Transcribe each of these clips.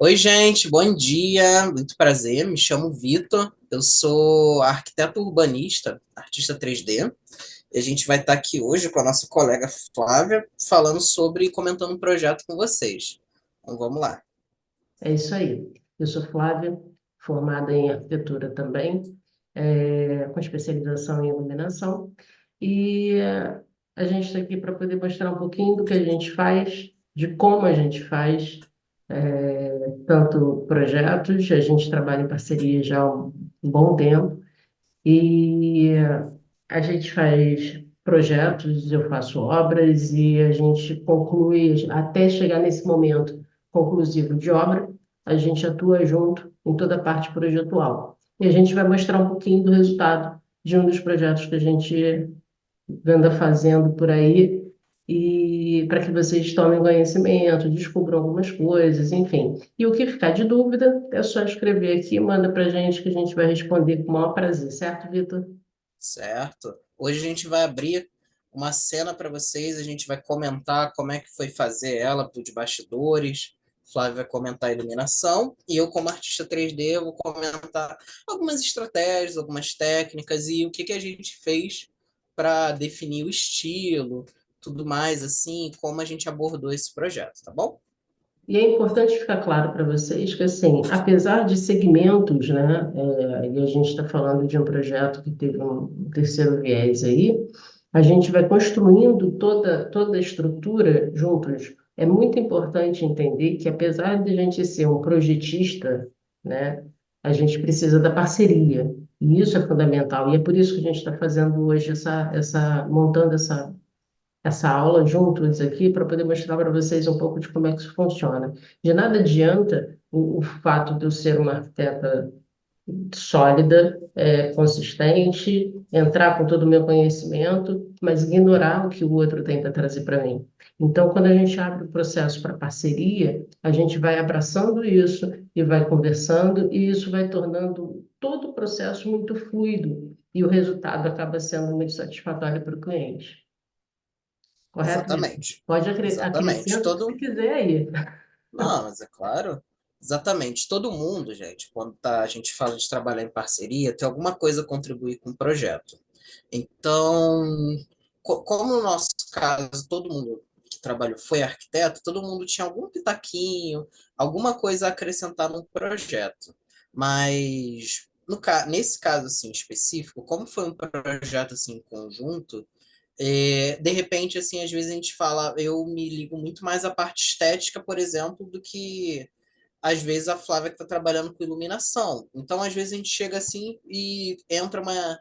Oi, gente, bom dia, muito prazer. Me chamo Vitor, eu sou arquiteto urbanista, artista 3D, e a gente vai estar aqui hoje com a nossa colega Flávia, falando sobre e comentando um projeto com vocês. Então vamos lá. É isso aí. Eu sou Flávia, formada em arquitetura também, com especialização em iluminação. A gente está aqui para poder mostrar um pouquinho do que a gente faz, de como a gente faz, tanto projetos, a gente trabalha em parceria já há um bom tempo, e a gente faz projetos, eu faço obras e a gente conclui, até chegar nesse momento conclusivo de obra, a gente atua junto em toda a parte projetual. E a gente vai mostrar um pouquinho do resultado de um dos projetos que a gente anda fazendo por aí, e para que vocês tomem conhecimento, descubram algumas coisas, enfim. E o que ficar de dúvida, é só escrever aqui, manda para a gente que a gente vai responder com o maior prazer, certo, Vitor? Certo? Hoje a gente vai abrir uma cena para vocês, a gente vai comentar como é que foi fazer ela de bastidores. Flávio vai comentar a iluminação e eu, como artista 3D, vou comentar algumas estratégias, algumas técnicas e o que a gente fez para definir o estilo, tudo mais assim, como a gente abordou esse projeto, tá bom? E é importante ficar claro para vocês que, assim, apesar de segmentos, né, e a gente está falando de um projeto que teve um terceiro viés aí, a gente vai construindo toda a estrutura juntos. É muito importante entender que, apesar de a gente ser um projetista, né, a gente precisa da parceria. E isso é fundamental. E é por isso que a gente está fazendo hoje montando essa aula juntos aqui para poder mostrar para vocês um pouco de como é que isso funciona. De nada adianta o fato de eu ser uma arquiteta sólida, consistente, entrar com todo o meu conhecimento, mas ignorar o que o outro tem para trazer para mim. Então, quando a gente abre o processo para parceria, a gente vai abraçando isso e vai conversando, e isso vai tornando todo o processo muito fluido, e o resultado acaba sendo muito satisfatório para o cliente. Correto, Vitor? Exatamente. Pode Exatamente. acrescenta o que você quiser aí. Não, mas é claro. Exatamente. Todo mundo, gente, quando a gente fala de trabalhar em parceria, tem alguma coisa a contribuir com o projeto. Então, como no nosso caso, todo mundo que trabalhou foi arquiteto, todo mundo tinha algum pitaquinho, alguma coisa a acrescentar no projeto. Mas nesse caso assim específico, como foi um projeto assim em conjunto, de repente, assim, às vezes a gente fala, eu me ligo muito mais à parte estética, por exemplo, do que às vezes a Flávia que está trabalhando com iluminação. Então, às vezes a gente chega assim e entra uma,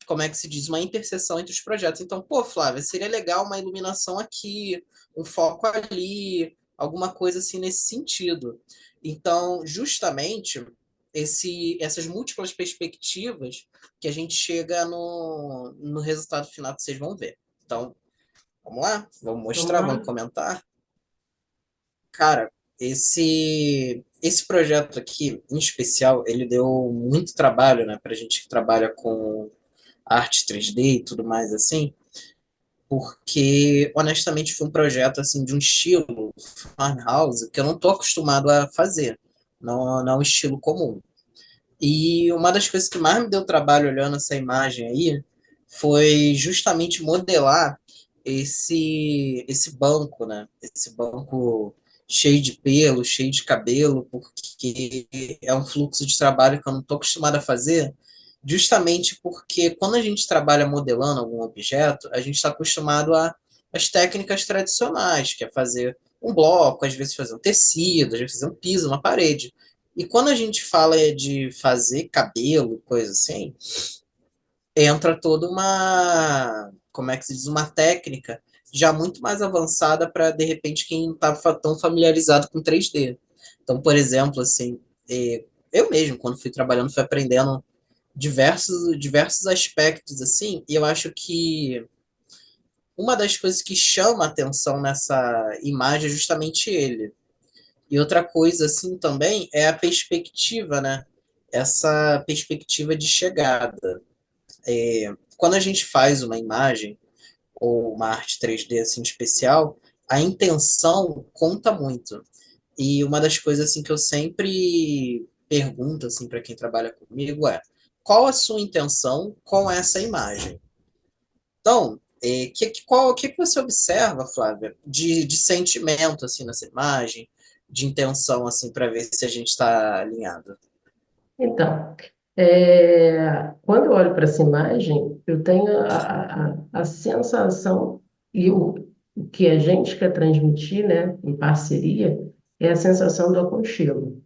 como é que se diz, uma interseção entre os projetos. Então, pô, Flávia, seria legal uma iluminação aqui, um foco ali, alguma coisa assim nesse sentido. Então, justamente essas múltiplas perspectivas que a gente chega no resultado final que vocês vão ver. Então, vamos lá? Vamos Vamos mostrar, vamos lá? comentar? Cara, esse projeto aqui, em especial, ele deu muito trabalho, né, para a gente que trabalha com arte 3D e tudo mais assim, porque honestamente foi um projeto assim de um estilo farmhouse que eu não tô acostumado a fazer, não é um estilo comum. E uma das coisas que mais me deu trabalho olhando essa imagem aí foi justamente modelar esse banco, né? Esse banco cheio de pelo, cheio de cabelo, porque é um fluxo de trabalho que eu não estou acostumado a fazer, justamente porque quando a gente trabalha modelando algum objeto, a gente está acostumado às técnicas tradicionais, que é fazer um bloco, às vezes fazer um tecido, às vezes fazer um piso, uma parede. E quando a gente fala de fazer cabelo, coisa assim, entra toda uma, como é que se diz, uma técnica já muito mais avançada para, de repente, quem não estava tão familiarizado com 3D. Então, por exemplo, assim, eu mesmo, quando fui trabalhando, fui aprendendo diversos aspectos, assim, e eu acho que uma das coisas que chama a atenção nessa imagem é justamente ele. E outra coisa, assim, também é a perspectiva, né? Essa perspectiva de chegada. Quando a gente faz uma imagem ou uma arte 3D assim especial, a intenção conta muito. E uma das coisas assim que eu sempre pergunto assim para quem trabalha comigo é: qual a sua intenção com essa imagem? Então, que você observa, Flávia, de sentimento assim nessa imagem, de intenção assim para ver se a gente está alinhado? Então, quando eu olho para essa imagem, eu tenho a sensação, e o que a gente quer transmitir, né, em parceria, é a sensação do aconchego.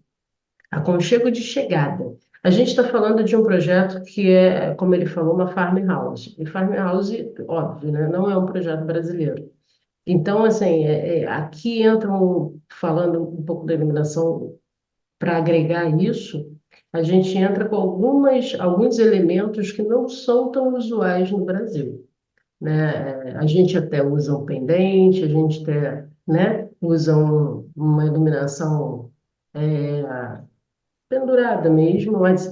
Aconchego de chegada. A gente está falando de um projeto que é, como ele falou, uma farmhouse. E farmhouse, óbvio, né, não é um projeto brasileiro. Então, assim, aqui entram, falando um pouco da iluminação, para agregar isso, a gente entra com alguns elementos que não são tão usuais no Brasil, né? A gente até usa um pendente, a gente até, né, usa uma iluminação pendurada mesmo, mas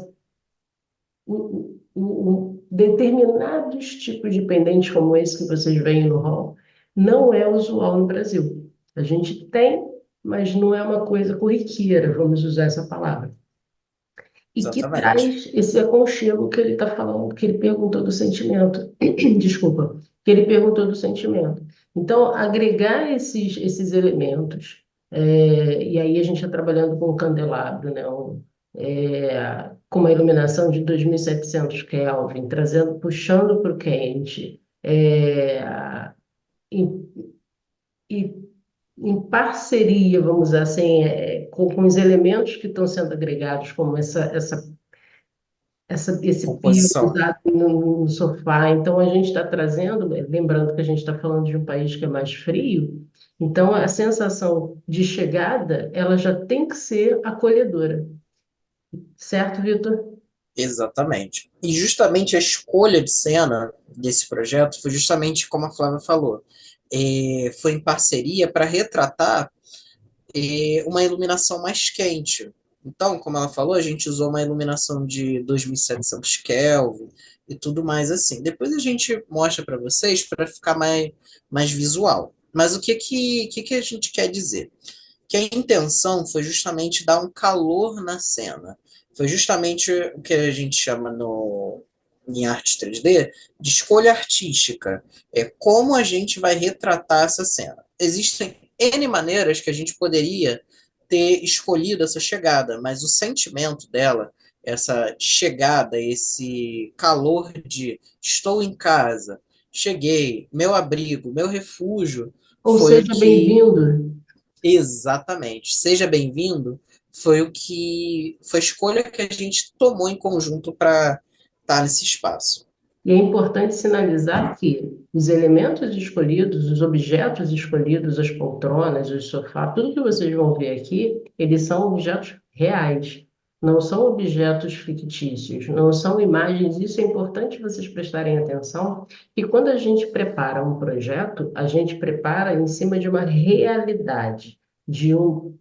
determinados tipos de pendentes como esse que vocês veem no hall não é usual no Brasil. A gente tem, mas não é uma coisa corriqueira, vamos usar essa palavra. E que Exatamente. traz esse aconchego que ele está falando, que ele perguntou do sentimento. Desculpa, que ele perguntou do sentimento. Então, agregar esses elementos, e aí a gente está trabalhando com um candelabro, né? Com uma iluminação de 2.700 Kelvin, trazendo, puxando para o quente, e, e em parceria, vamos dizer assim, com os elementos que estão sendo agregados, como esse pio Composição. usado no sofá. Então, a gente está trazendo, lembrando que a gente está falando de um país que é mais frio, então a sensação de chegada, ela já tem que ser acolhedora. Certo, Vitor? Exatamente. E justamente a escolha de cena desse projeto foi justamente como a Flávia falou. Foi em parceria para retratar uma iluminação mais quente. Então, como ela falou, a gente usou uma iluminação de 2.700 Kelvin e tudo mais assim. Depois a gente mostra para vocês para ficar mais visual. Mas o que a gente quer dizer? Que a intenção foi justamente dar um calor na cena. Foi justamente o que a gente chama em arte 3D de escolha artística. É como a gente vai retratar essa cena. Existem N maneiras que a gente poderia ter escolhido essa chegada, mas o sentimento dela, essa chegada, esse calor de estou em casa, cheguei, meu abrigo, meu refúgio, Ou foi o seja, que bem-vindo. exatamente. Seja bem-vindo. Foi o que foi a escolha que a gente tomou em conjunto para estar nesse espaço. E é importante sinalizar que os elementos escolhidos, os objetos escolhidos, as poltronas, os sofás, tudo que vocês vão ver aqui, eles são objetos reais, não são objetos fictícios, não são imagens. Isso é importante vocês prestarem atenção. E quando a gente prepara um projeto, a gente prepara em cima de uma realidade, de um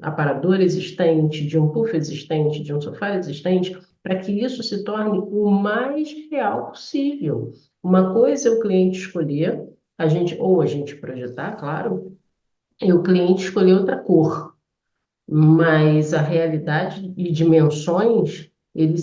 aparador existente, de um puff existente, de um sofá existente, para que isso se torne o mais real possível. Uma coisa é o cliente escolher, ou a gente projetar, claro, e o cliente escolher outra cor, mas a realidade e dimensões, ele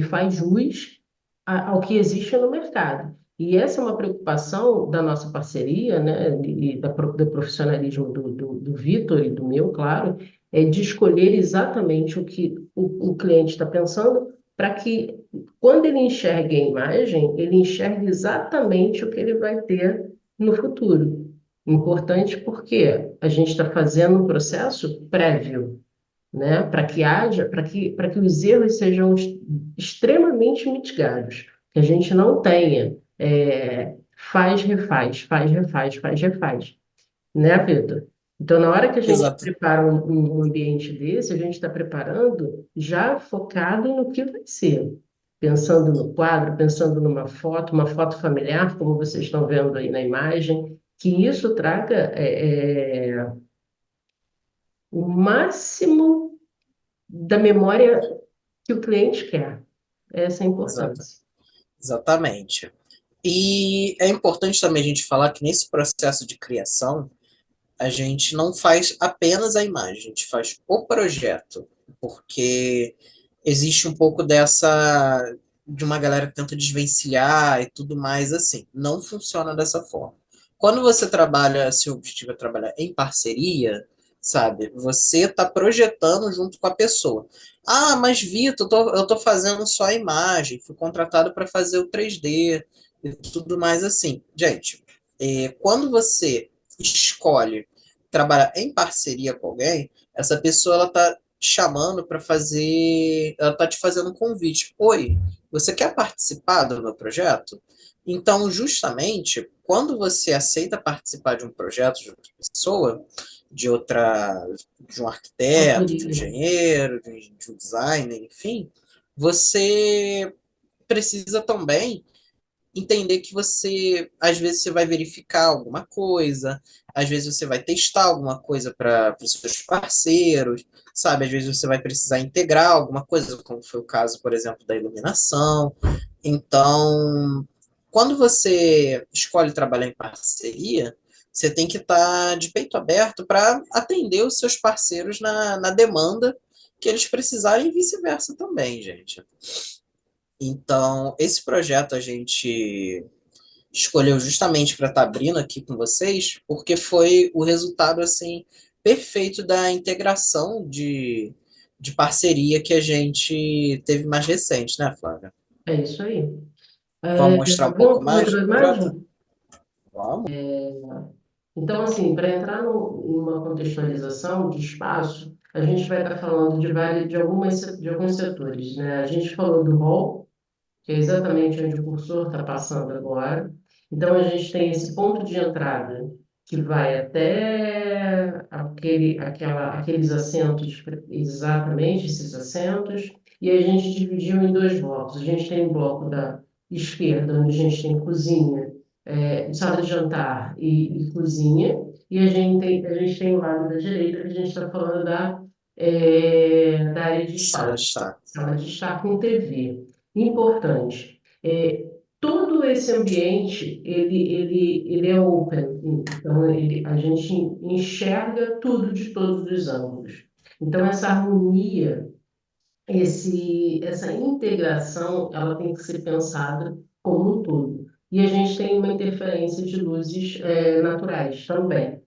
faz jus ao que existe no mercado. E essa é uma preocupação da nossa parceria, né, e do profissionalismo do Vitor e do meu, claro, é de escolher exatamente o que o cliente está pensando, para que, quando ele enxergue a imagem, ele enxergue exatamente o que ele vai ter no futuro. Importante porque a gente está fazendo um processo prévio, né? Para que os erros sejam extremamente mitigados, que a gente não tenha faz, refaz, faz, refaz, faz, refaz, né, Vitor? Então, na hora que a gente Exato, prepara um ambiente desse, a gente está preparando já focado no que vai ser. Pensando no quadro, pensando numa foto, uma foto familiar, como vocês estão vendo aí na imagem, que isso traga o máximo da memória que o cliente quer. Essa é a exato, importância. exatamente. E é importante também a gente falar que nesse processo de criação, a gente não faz apenas a imagem, a gente faz o projeto, porque existe um pouco dessa de uma galera que tenta desvencilhar e tudo mais assim. Não funciona dessa forma. Quando você trabalha, se o objetivo é trabalhar em parceria, sabe? Você está projetando junto com a pessoa. Ah, mas Vitor, eu tô fazendo só a imagem, fui contratado para fazer o 3D e tudo mais assim. Gente, quando você escolhe trabalhar em parceria com alguém, essa pessoa ela tá chamando para fazer, ela tá te fazendo um convite. Oi, você quer participar do meu projeto? Então, justamente, quando você aceita participar de um projeto de outra pessoa, de outra, de um arquiteto, de um Autoria. engenheiro, de um designer, enfim, você precisa também entender que você, às vezes, você vai verificar alguma coisa, às vezes você vai testar alguma coisa para os seus parceiros, sabe? Às vezes você vai precisar integrar alguma coisa, como foi o caso, por exemplo, da iluminação. Então, quando você escolhe trabalhar em parceria, você tem que estar de peito aberto para atender os seus parceiros na demanda que eles precisarem e vice-versa também, gente. Então, esse projeto a gente escolheu justamente para estar abrindo aqui com vocês, porque foi o resultado assim perfeito da integração de parceria que a gente teve mais recente, né, Flávia? É isso aí. Vamos mostrar um pouco Vamos mais mostrar do a projeto? imagem? Vamos. Então, assim, para entrar numa contextualização de espaço, a gente vai estar falando de alguns setores, né? A gente falou do hall, que é exatamente onde o cursor está passando agora. Então, a gente tem esse ponto de entrada que vai até aqueles assentos, exatamente esses assentos, e a gente dividiu em dois blocos. A gente tem o bloco da esquerda, onde a gente tem cozinha, sala de jantar e cozinha, e a gente tem o lado da direita, que a gente está falando da área de Sala estar, de estar. sala de estar com TV. Importante. Todo esse ambiente, ele é open, então a gente enxerga tudo de todos os ângulos. Então, essa harmonia, essa integração, ela tem que ser pensada como um todo. E a gente tem uma interferência de luzes, naturais também.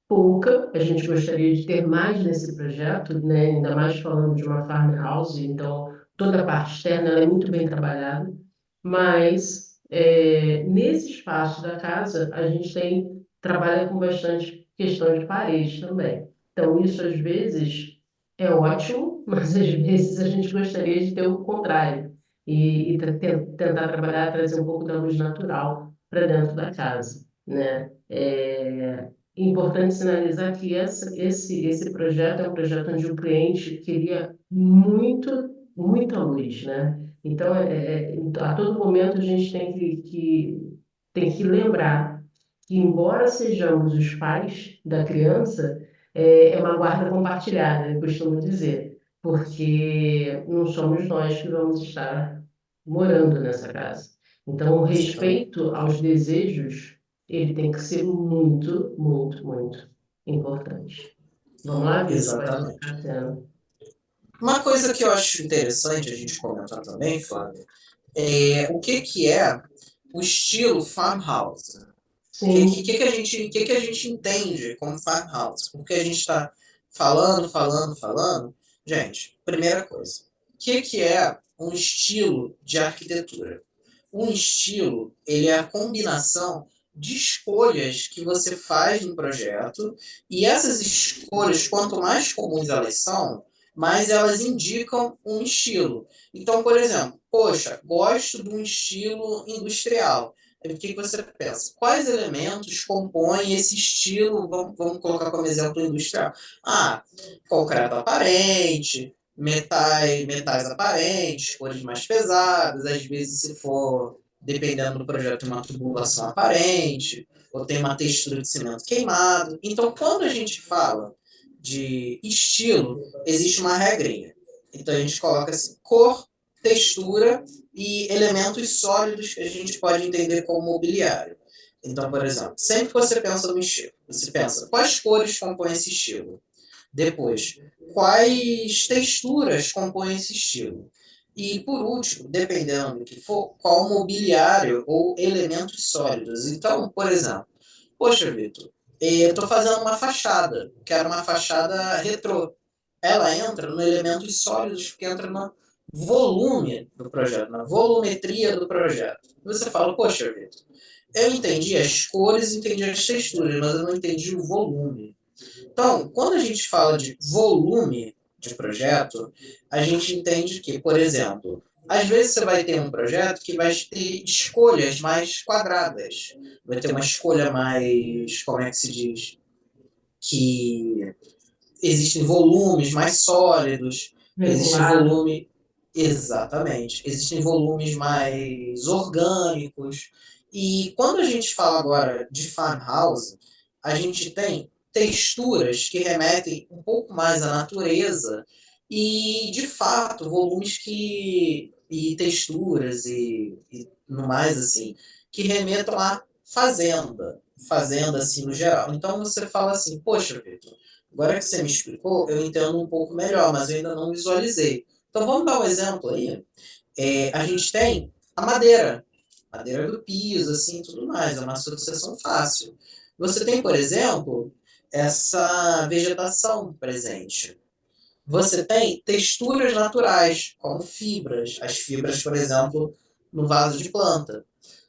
Pouca, a gente gostaria de ter mais nesse projeto, né? Ainda mais falando de uma farmhouse, então toda a parte externa ela é muito bem trabalhada, mas nesse espaço da casa a gente trabalha com bastante questão de parede também. Então isso às vezes é ótimo, mas às vezes a gente gostaria de ter o contrário tentar trabalhar, trazer um pouco da luz natural para dentro da casa, né? Importante sinalizar que esse projeto é um projeto onde o cliente queria muita luz, né? Então, a todo momento a gente tem que lembrar que, embora sejamos os pais da criança, é uma guarda compartilhada, eu costumo dizer, porque não somos nós que vamos estar morando nessa casa. Então, o Sim, respeito aos desejos ele tem que ser muito, muito, muito importante. Vamos lá, Vitor, vai exatamente. ficar tendo. Uma coisa que eu acho interessante a gente comentar também, Flávia, é o que que é o estilo farmhouse. Sim, Que a gente entende como farmhouse? Porque a gente está falando, falando, falando. Gente, primeira coisa, o que é um estilo de arquitetura? Um estilo, ele é a combinação de escolhas que você faz no projeto, e essas escolhas, quanto mais comuns elas são, mais elas indicam um estilo. Então, por exemplo, poxa, gosto de um estilo industrial. O que você pensa? Quais elementos compõem esse estilo? Vamos colocar como exemplo industrial. Ah, concreto aparente, metais aparentes, cores mais pesadas, às vezes, se for, dependendo do projeto, uma tubulação aparente, ou tem uma textura de cimento queimado. Então, quando a gente fala de estilo, existe uma regrinha. Então, a gente coloca assim, cor, textura e elementos sólidos que a gente pode entender como mobiliário. Então, por exemplo, sempre que você pensa no estilo, você pensa quais cores compõem esse estilo. Depois, quais texturas compõem esse estilo. E, por último, dependendo do que for, qual mobiliário ou elementos sólidos. Então, por exemplo, poxa, Vitor, eu estou fazendo uma fachada, quero uma fachada retrô. Ela entra no elementos sólidos, porque entra no volume do projeto, na volumetria do projeto. Você fala, poxa, Vitor, eu entendi as cores, entendi as texturas, mas eu não entendi o volume. Então, quando a gente fala de volume de projeto, a gente entende que, por exemplo, às vezes você vai ter um projeto que vai ter escolhas mais quadradas, vai ter uma escolha mais, como é que se diz, que existem volumes mais sólidos, existe Regulado. volume, exatamente, existem volumes mais orgânicos. E quando a gente fala agora de farmhouse, a gente tem texturas que remetem um pouco mais à natureza e, de fato, volumes que e texturas e no mais assim que remetam à fazenda, fazenda assim no geral. Então você fala assim, poxa, Vitor, agora que você me explicou, eu entendo um pouco melhor, mas eu ainda não visualizei. Então vamos dar um exemplo aí. A gente tem a madeira, madeira do piso, assim, tudo mais, é uma associação fácil. Você tem, por exemplo, essa vegetação presente. Você tem texturas naturais, como fibras. As fibras, por exemplo, no vaso de planta.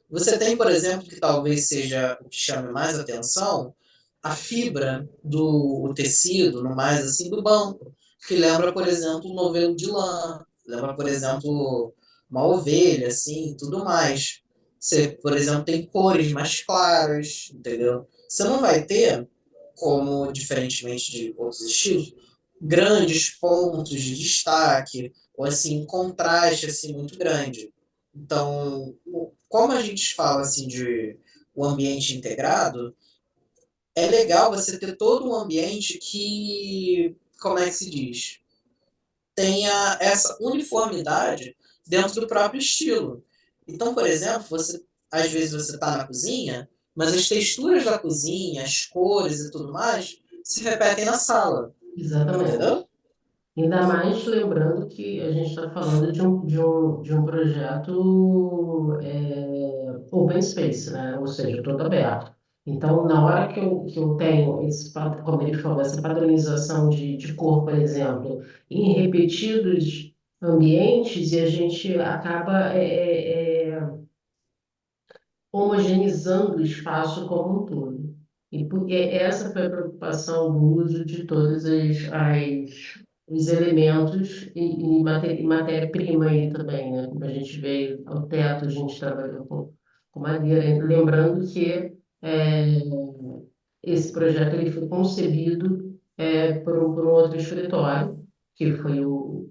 Você tem, por exemplo, que talvez seja o que chame mais atenção, a fibra do tecido, no mais assim, do banco, que lembra, por exemplo, um novelo de lã, lembra, por exemplo, uma ovelha, assim, tudo mais. Você, por exemplo, tem cores mais claras, entendeu? Você não vai ter, como diferentemente de outros estilos, grandes pontos de destaque, ou assim, contraste assim, muito grande. Então, como a gente fala assim de o ambiente integrado, é legal você ter todo um ambiente que, como é que se diz, tenha essa uniformidade dentro do próprio estilo. Então, por exemplo, você às vezes você está na cozinha, mas as texturas da cozinha, as cores e tudo mais se repetem na sala, Exatamente. entendeu? Ainda mais lembrando que a gente está falando de um projeto open space, né? Ou seja, todo aberto. Então, na hora que eu tenho, como ele falou, essa padronização de cor, por exemplo, em repetidos ambientes, e a gente acaba homogeneizando o espaço como um todo. E porque essa foi a preocupação do uso de todos os elementos e matéria-prima aí também, né? Como a gente veio ao teto, a gente trabalhou com madeira. Lembrando que é, esse projeto ele foi concebido por um outro escritório, que foi o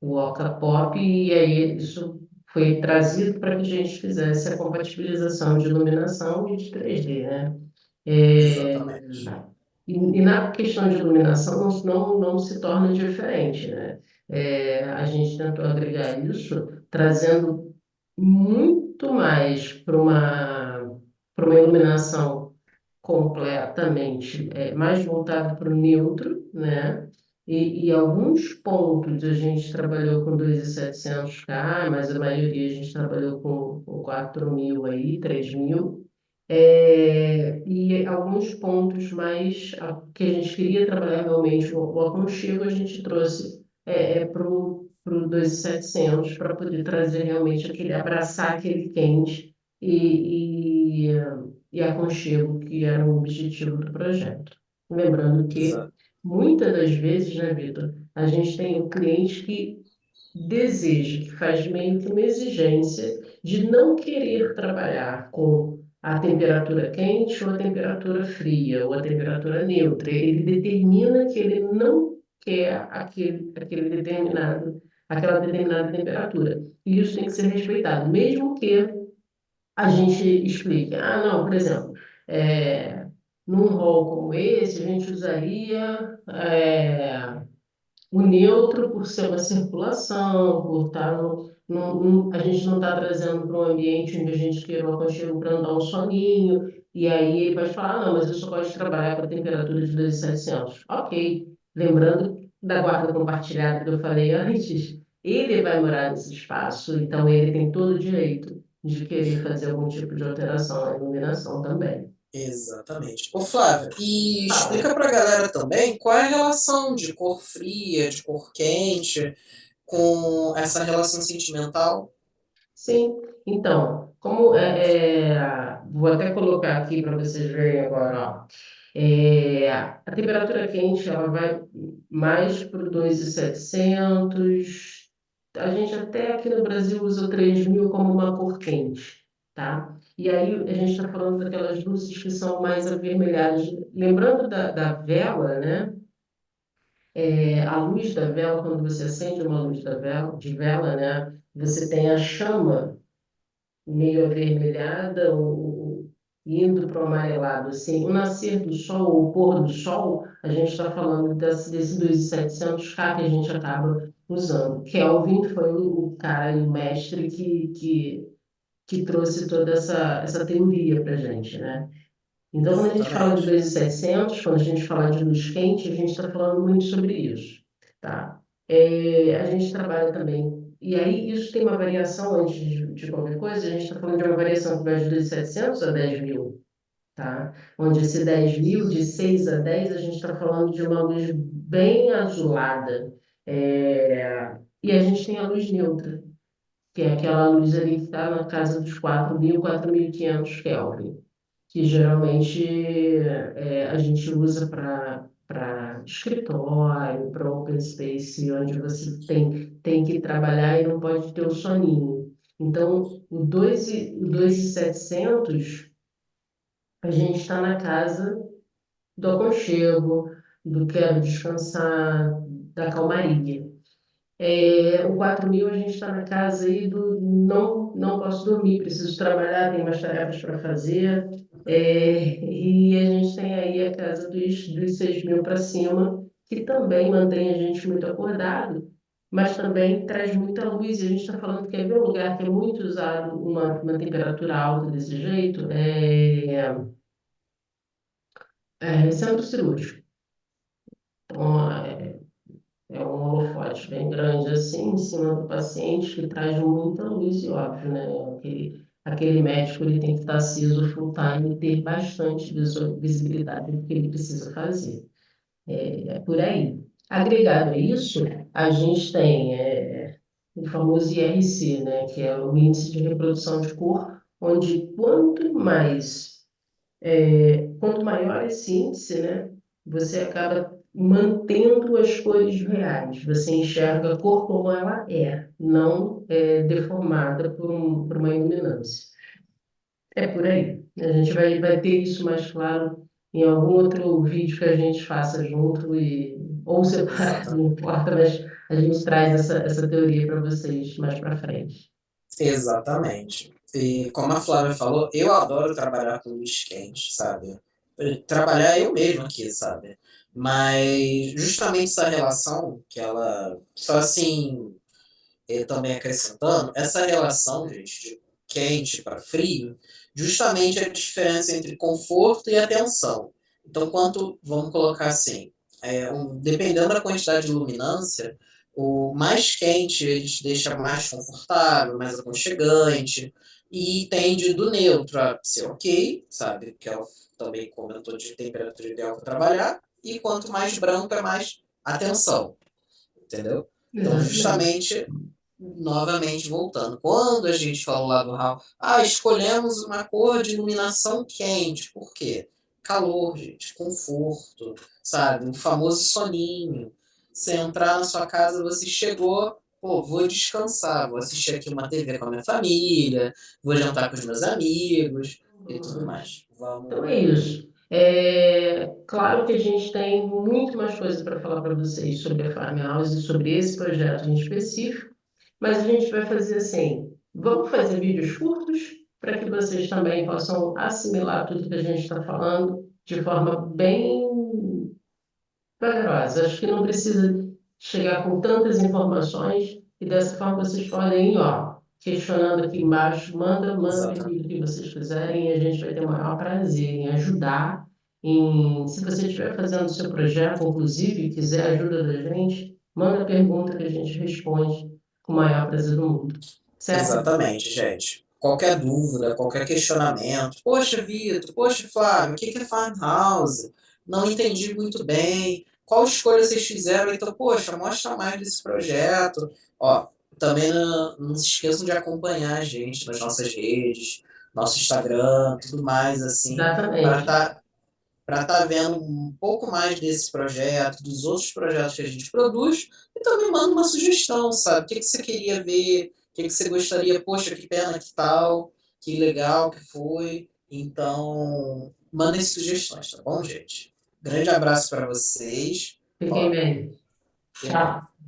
Oca Pop, e aí isso foi trazido para que a gente fizesse a compatibilização de iluminação e de 3D, né? É, Exatamente. e na questão de iluminação não se torna diferente, né? A gente tentou agregar isso, trazendo muito mais para uma iluminação completamente mais voltado para o neutro, né? E alguns pontos a gente trabalhou com 2.700K, mas a maioria a gente trabalhou com 4.000 aí, 3.000. E alguns pontos mais que a gente queria trabalhar realmente o aconchego, a gente trouxe para o 2.700 para poder trazer realmente abraçar aquele quente e aconchego, que era o objetivo do projeto. Lembrando que, Exato. muitas das vezes, né, Vitor, a gente tem o cliente que deseja, que faz meio que uma exigência de não querer trabalhar com a temperatura quente ou a temperatura fria ou a temperatura neutra. Ele determina que ele não quer aquela determinada temperatura. E isso tem que ser respeitado, mesmo que a gente explique. Ah, não, por exemplo, num rol como esse, a gente usaria o neutro por ser uma circulação, por estar A gente não está trazendo para um ambiente onde a gente queira um aconchego para dar um soninho, e aí ele vai falar, não, mas eu só gosto de trabalhar com a temperatura de 2.700. Ok, lembrando da guarda compartilhada que eu falei antes, ele vai morar nesse espaço, então ele tem todo o direito de querer fazer algum tipo de alteração na iluminação também. Exatamente. Ô Flávio, e Fala. explica pra galera também qual é a relação de cor fria, de cor quente, com essa relação sentimental. Sim, então, vou até colocar aqui para vocês verem agora, ó. A temperatura quente ela vai mais para o 2.700. A gente até aqui no Brasil usa o 3.000 como uma cor quente, tá? E aí a gente está falando daquelas luzes que são mais avermelhadas. Lembrando da vela, né? A luz da vela, quando você acende uma luz de vela, né? Você tem a chama meio avermelhada ou indo para o amarelado, assim, o nascer do sol ou o pôr do sol, a gente está falando desse 2.700K que a gente acaba usando. Kelvin foi o cara, o mestre que trouxe toda essa teoria para a gente, né? Então, quando a gente fala de Exatamente. 2.700, quando a gente fala de luz quente, a gente está falando muito sobre isso, tá? A gente trabalha também, e aí isso tem uma variação antes de qualquer coisa, a gente está falando de uma variação que vai de 2.700 a 10.000, tá? Onde esse 10.000, de 6 a 10, a gente está falando de uma luz bem azulada. E a gente tem a luz neutra, que é aquela luz ali que está na casa dos 4.000, 4.500 Kelvin, que geralmente a gente usa para escritório, para open space, onde você tem que trabalhar e não pode ter o soninho. Então, o 2.700 a gente está na casa do aconchego, do quero descansar, da calmaria. O 4.000 a gente está na casa aí do não posso dormir, preciso trabalhar, tenho umas tarefas para fazer. E a gente tem aí a casa dos 6.000 para cima, que também mantém a gente muito acordado, mas também traz muita luz. E a gente está falando que é um lugar que é muito usado, uma temperatura alta desse jeito, centro cirúrgico. Então, é um holofote bem grande assim, em cima do paciente, que traz muita luz e óbvio, né? Aquele médico ele tem que estar aceso full time e ter bastante visibilidade do que ele precisa fazer. É por aí. Agregado a isso, a gente tem o famoso IRC, né? Que é o índice de reprodução de cor, onde quanto maior esse índice, né, você acaba mantendo as cores reais. Você enxerga a cor como ela é, não deformada por uma iluminância. É por aí. A gente vai ter isso mais claro em algum outro vídeo que a gente faça junto ou separado, não Exatamente. importa, mas a gente traz essa teoria para vocês mais para frente. Exatamente. E como a Flávia falou, eu adoro trabalhar com luz quente, sabe? Trabalhar eu mesmo aqui, sabe? Mas justamente essa relação que ela. Só assim, também acrescentando, essa relação, gente, de quente para frio, justamente é a diferença entre conforto e atenção. Então, vamos colocar assim, dependendo da quantidade de luminância, o mais quente ele te deixa mais confortável, mais aconchegante, e tende do neutro a ser ok, sabe? Que ela também comentou de temperatura ideal para trabalhar, e quanto mais branco é mais atenção, entendeu? Então, Exatamente. justamente novamente voltando. Quando a gente falou lá do Raul, escolhemos uma cor de iluminação quente. Por quê? Calor, gente, conforto, sabe? O famoso soninho. Você entrar na sua casa, você chegou, pô, vou descansar, vou assistir aqui uma TV com a minha família, vou jantar com os meus amigos e tudo mais. Então Vamos. é isso. Claro que a gente tem muito mais coisa para falar para vocês sobre a Farmhouse e sobre esse projeto em específico, mas a gente vai fazer assim: vamos fazer vídeos curtos para que vocês também possam assimilar tudo que a gente está falando de forma bem vagarosa. Acho que não precisa chegar com tantas informações, e dessa forma vocês podem ir, ó, questionando aqui embaixo, manda a Exatamente. pergunta que vocês quiserem e a gente vai ter o maior prazer em ajudar. Se você estiver fazendo o seu projeto, inclusive, e quiser a ajuda da gente, manda a pergunta que a gente responde com o maior prazer do mundo. Certo? Exatamente, gente. Qualquer dúvida, qualquer questionamento. Poxa, Vitor, poxa, Flávio, o que que é farmhouse? Não entendi muito bem. Qual escolha vocês fizeram? Então, poxa, mostra mais desse projeto. Ó, também não se esqueçam de acompanhar a gente nas nossas redes, nosso Instagram, tudo mais, assim, para Exatamente. estar para estar vendo um pouco mais desse projeto, dos outros projetos que a gente produz, e também manda uma sugestão, sabe? O que que você queria ver? O que que você gostaria? Poxa, que pena que tal, que legal que foi. Então, mandem sugestões, tá bom, gente? Grande abraço para vocês. Fiquem Ó, bem. até mais. Tchau.